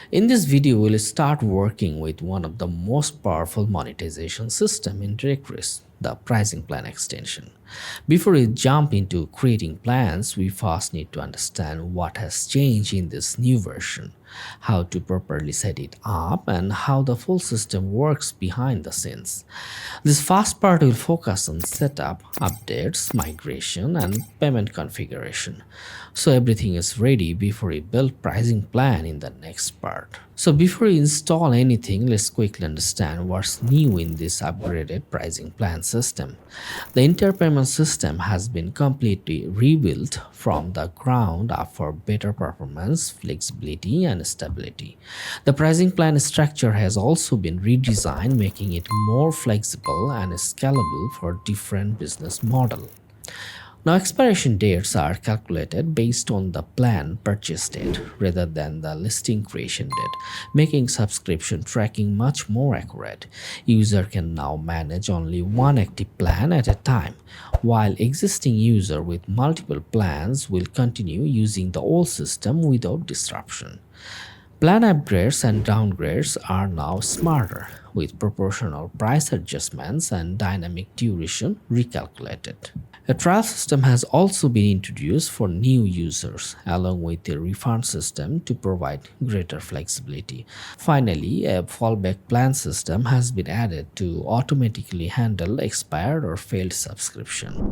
In this video, we'll start working with one of the most powerful monetization system in Directorist, the pricing plan extension. Before we jump into creating plans, we first need to understand what has changed in this new version, how to properly set it up, and how the full system works behind the scenes. This first part will focus on setup, updates, migration, and payment configuration. So everything is ready before we build pricing plan in the next part. So before we install anything, let's quickly understand what's new in this upgraded pricing plan system. The entire payment system has been completely rebuilt from the ground up for better performance, flexibility, and stability. The pricing plan structure has also been redesigned, making it more flexible and scalable for different business models. Now, expiration dates are calculated based on the plan purchase date rather than the listing creation date, making subscription tracking much more accurate. User can now manage only one active plan at a time, while existing user with multiple plans will continue using the old system without disruption. Plan upgrades and downgrades are now smarter, with proportional price adjustments and dynamic duration recalculated. A trial system has also been introduced for new users, along with a refund system to provide greater flexibility. Finally, a fallback plan system has been added to automatically handle expired or failed subscription.